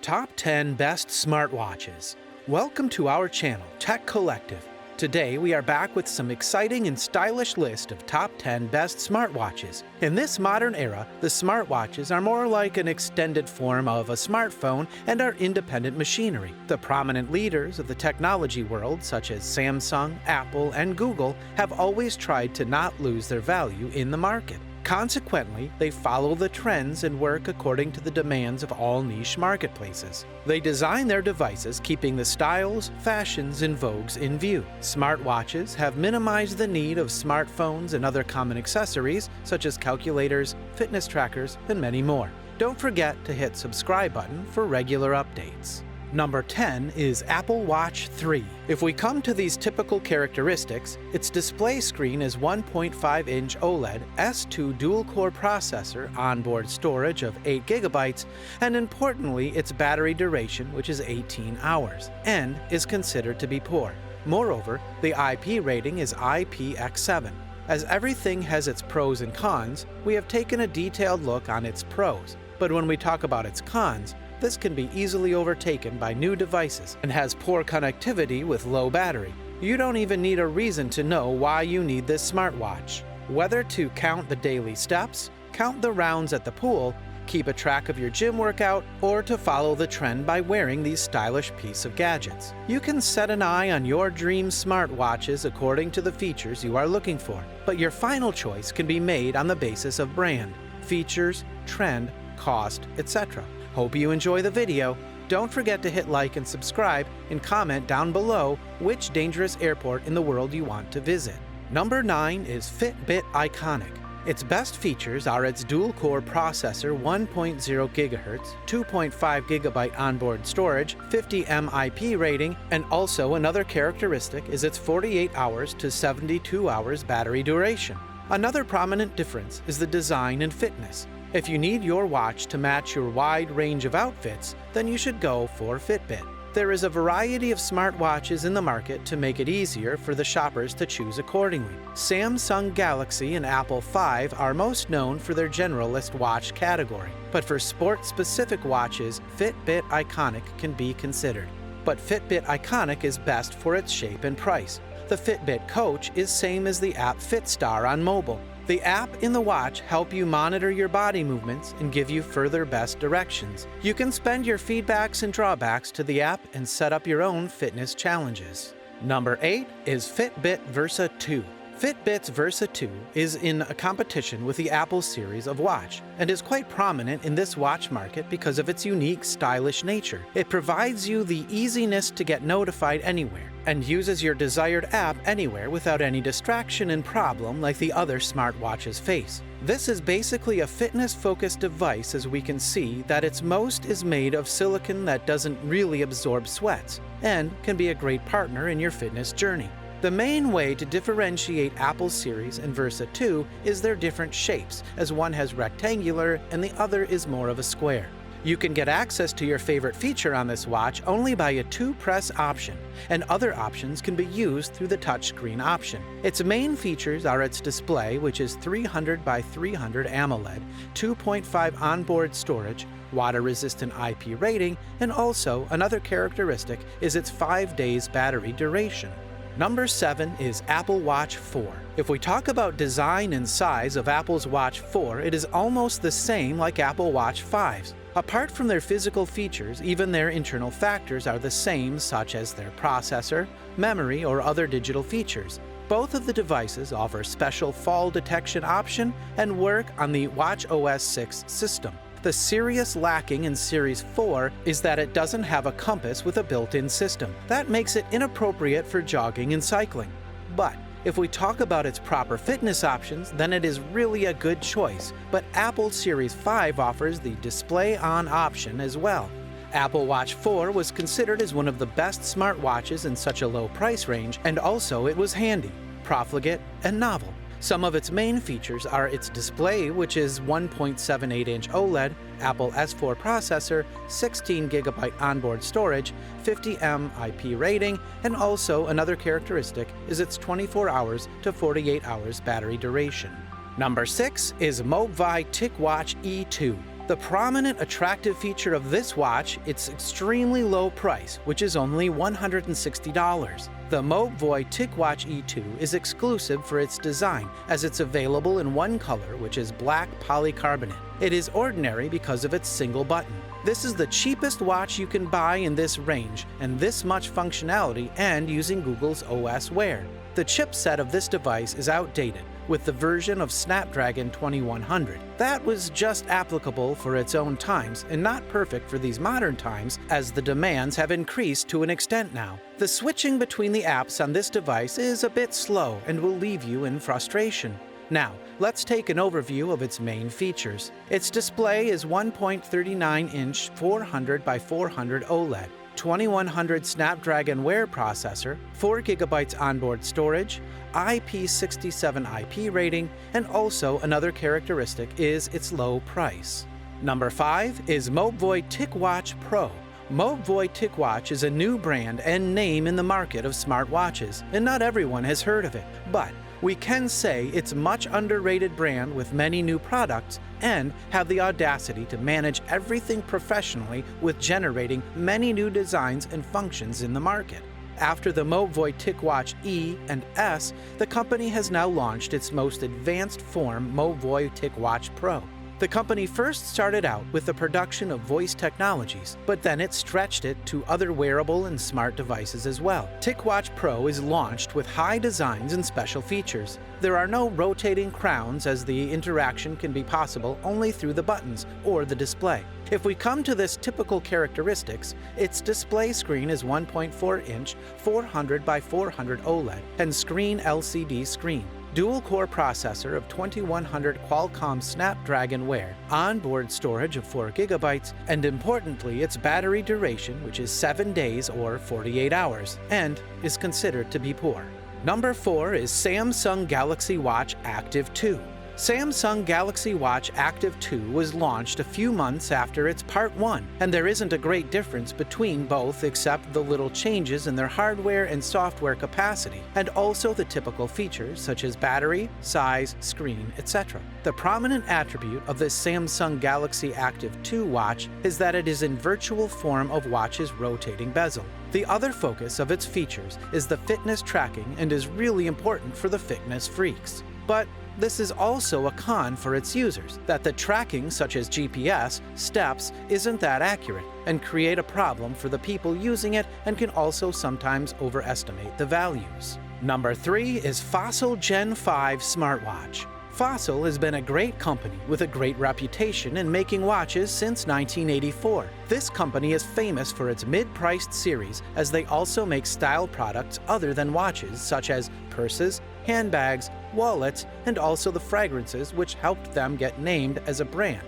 Top 10 Best Smartwatches. Welcome to our channel, Tech Collective. Today we are back with some exciting and stylish list of top 10 best smartwatches. In this modern era, the smartwatches are more like an extended form of a smartphone and are independent machinery. The prominent leaders of the technology world, such as Samsung, Apple, and Google, have always tried to not lose their value in the market. Consequently, they follow the trends and work according to the demands of all niche marketplaces. They design their devices keeping the styles, fashions, and vogues in view. Smartwatches have minimized the need of smartphones and other common accessories such as calculators, fitness trackers, and many more. Don't forget to hit subscribe button for regular updates. Number 10 is Apple Watch 3. If we come to these typical characteristics, its display screen is 1.5-inch OLED S2 dual-core processor, onboard storage of 8 GB, and importantly, its battery duration, which is 18 hours, and is considered to be poor. Moreover, the IP rating is IPX7. As everything has its pros and cons, we have taken a detailed look on its pros. But when we talk about its cons, this can be easily overtaken by new devices and has poor connectivity with low battery. You don't even need a reason to know why you need this smartwatch. Whether to count the daily steps, count the rounds at the pool, keep a track of your gym workout, or to follow the trend by wearing these stylish piece of gadgets. You can set an eye on your dream smartwatches according to the features you are looking for, but your final choice can be made on the basis of brand, features, trend, cost, etc. Hope you enjoy the video. Don't forget to hit like and subscribe and comment down below which dangerous airport in the world you want to visit. Number 9 is Fitbit Iconic. Its best features are its dual-core processor, 1.0 GHz, 2.5 GB onboard storage, 50 mAh IP rating, and also another characteristic is its 48 hours to 72 hours battery duration. Another prominent difference is the design and fitness. If you need your watch to match your wide range of outfits, then you should go for Fitbit. There is a variety of smartwatches in the market to make it easier for the shoppers to choose accordingly. Samsung Galaxy and Apple 5 are most known for their generalist watch category, but for sport-specific watches, Fitbit Iconic can be considered. But Fitbit Iconic is best for its shape and price. The Fitbit Coach is same as the app FitStar on mobile. The app in the watch help you monitor your body movements and give you further best directions. You can spend your feedbacks and drawbacks to the app and set up your own fitness challenges. Number 8 is Fitbit Versa 2. Fitbit's Versa 2 is in a competition with the Apple series of watch and is quite prominent in this watch market because of its unique, stylish nature. It provides you the easiness to get notified anywhere and uses your desired app anywhere without any distraction and problem like the other smartwatches face. This is basically a fitness-focused device, as we can see that its most is made of silicon that doesn't really absorb sweats and can be a great partner in your fitness journey. The main way to differentiate Apple series and Versa 2 is their different shapes, as one has rectangular and the other is more of a square. You can get access to your favorite feature on this watch only by a 2-press option, and other options can be used through the touchscreen option. Its main features are its display, which is 300 by 300 AMOLED, 2.5 onboard storage, water-resistant IP rating, and also another characteristic is its 5 days battery duration. Number 7 is Apple Watch 4. If we talk about design and size of Apple's Watch 4, it is almost the same like Apple Watch 5's. Apart from their physical features, even their internal factors are the same, such as their processor, memory, or other digital features. Both of the devices offer special fall detection option and work on the watchOS 6 system. The serious lacking in Series 4 is that it doesn't have a compass with a built-in system. That makes it inappropriate for jogging and cycling. But if we talk about its proper fitness options, then it is really a good choice. But Apple Series 5 offers the display on option as well. Apple Watch 4 was considered as one of the best smartwatches in such a low price range, and also it was handy, profligate, and novel. Some of its main features are its display, which is 1.78-inch OLED, Apple S4 processor, 16 GB onboard storage, 50 mAh IP rating, and also another characteristic is its 24 hours to 48 hours battery duration. Number 6 is MOBVOI TICWATCH E2. The prominent attractive feature of this watch, its extremely low price, which is only $160. The MOBVOI TICWATCH E2 is exclusive for its design, as it's available in one color, which is black polycarbonate. It is ordinary because of its single button. This is the cheapest watch you can buy in this range, and this much functionality and using Google's OS Wear. The chipset of this device is outdated, with the version of Snapdragon 2100. That was just applicable for its own times and not perfect for these modern times, as the demands have increased to an extent now. The switching between the apps on this device is a bit slow and will leave you in frustration. Now, let's take an overview of its main features. Its display is 1.39-inch 400 by 400 OLED, 2100 Snapdragon Wear processor, 4 GB onboard storage, IP67 IP rating, and also another characteristic is its low price. Number 5 is MOBVOI TICWATCH Pro. MOBVOI TICWATCH is a new brand and name in the market of smartwatches, and not everyone has heard of it, but we can say it's a much underrated brand with many new products and have the audacity to manage everything professionally with generating many new designs and functions in the market. After the MOBVOI TICWATCH E and S, the company has now launched its most advanced form, MOBVOI TICWATCH Pro. The company first started out with the production of voice technologies, but then it stretched it to other wearable and smart devices as well. TICWATCH Pro is launched with high designs and special features. There are no rotating crowns, as the interaction can be possible only through the buttons or the display. If we come to this typical characteristics, its display screen is 1.4-inch 400 by 400 OLED and screen LCD screen. Dual-core processor of 2100 Qualcomm Snapdragon Wear, onboard storage of 4 GB, and importantly its battery duration, which is 7 days or 48 hours, and is considered to be poor. Number 4 is Samsung Galaxy Watch Active 2. Samsung Galaxy Watch Active 2 was launched a few months after its Part 1, and there isn't a great difference between both except the little changes in their hardware and software capacity, and also the typical features such as battery, size, screen, etc. The prominent attribute of this Samsung Galaxy Active 2 watch is that it is in virtual form of watch's rotating bezel. The other focus of its features is the fitness tracking and is really important for the fitness freaks. But this is also a con for its users, that the tracking such as GPS, steps, isn't that accurate and create a problem for the people using it and can also sometimes overestimate the values. Number 3 is Fossil Gen 5 Smartwatch. Fossil has been a great company with a great reputation in making watches since 1984. This company is famous for its mid-priced series, as they also make style products other than watches such as purses, handbags, wallets, and also the fragrances which helped them get named as a brand.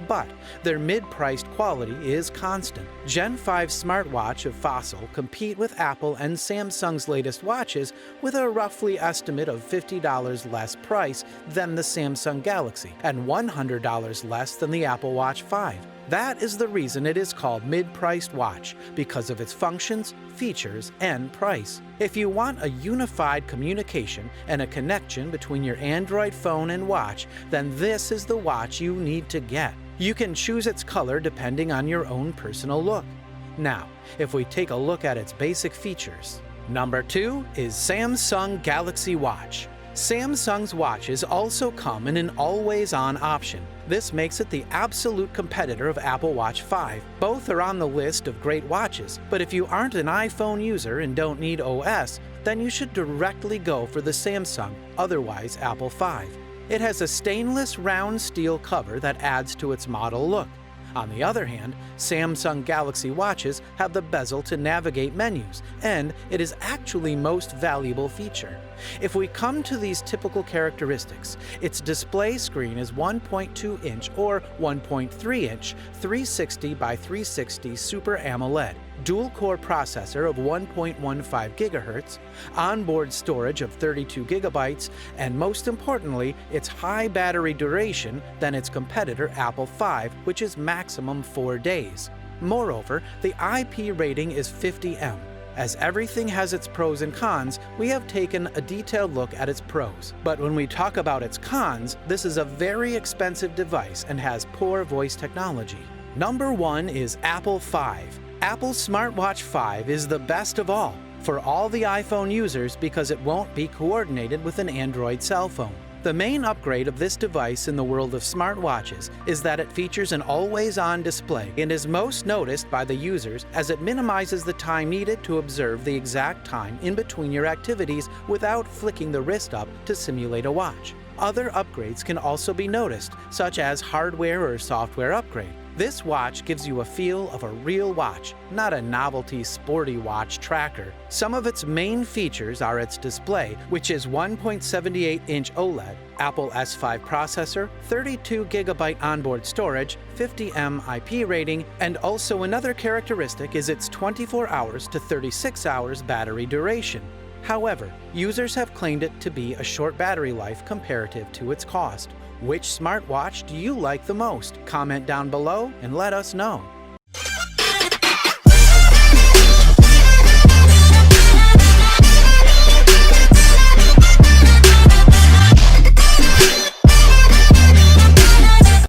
But their mid-priced quality is constant. Gen 5 smartwatch of Fossil compete with Apple and Samsung's latest watches with a roughly estimate of $50 less price than the Samsung Galaxy and $100 less than the Apple Watch 5. That is the reason it is called mid-priced watch, because of its functions, features, and price. If you want a unified communication and a connection between your Android phone and watch, then this is the watch you need to get. You can choose its color depending on your own personal look. Now, if we take a look at its basic features. Number 2 is Samsung Galaxy Watch. Samsung's watches also come in an always-on option. This makes it the absolute competitor of Apple Watch 5. Both are on the list of great watches, but if you aren't an iPhone user and don't need OS, then you should directly go for the Samsung, otherwise Apple 5. It has a stainless round steel cover that adds to its model look. On the other hand, Samsung Galaxy watches have the bezel to navigate menus, and it is actually most valuable feature. If we come to these typical characteristics, its display screen is 1.2-inch or 1.3-inch 360 by 360 Super AMOLED, dual-core processor of 1.15 GHz, onboard storage of 32 GB, and most importantly, its high battery duration than its competitor Apple 5, which is maximum 4 days. Moreover, the IP rating is 50M. As everything has its pros and cons, we have taken a detailed look at its pros. But when we talk about its cons, this is a very expensive device and has poor voice technology. Number 1 is Apple 5. Apple's Smartwatch 5 is the best of all for all the iPhone users because it won't be coordinated with an Android cell phone. The main upgrade of this device in the world of smartwatches is that it features an always-on display and is most noticed by the users as it minimizes the time needed to observe the exact time in between your activities without flicking the wrist up to simulate a watch. Other upgrades can also be noticed, such as hardware or software upgrade. This watch gives you a feel of a real watch, not a novelty sporty watch tracker. Some of its main features are its display, which is 1.78-inch OLED, Apple S5 processor, 32GB onboard storage, 50 IP rating, and also another characteristic is its 24 hours to 36 hours battery duration. However, users have claimed it to be a short battery life comparative to its cost. Which smartwatch do you like the most? Comment down below and let us know.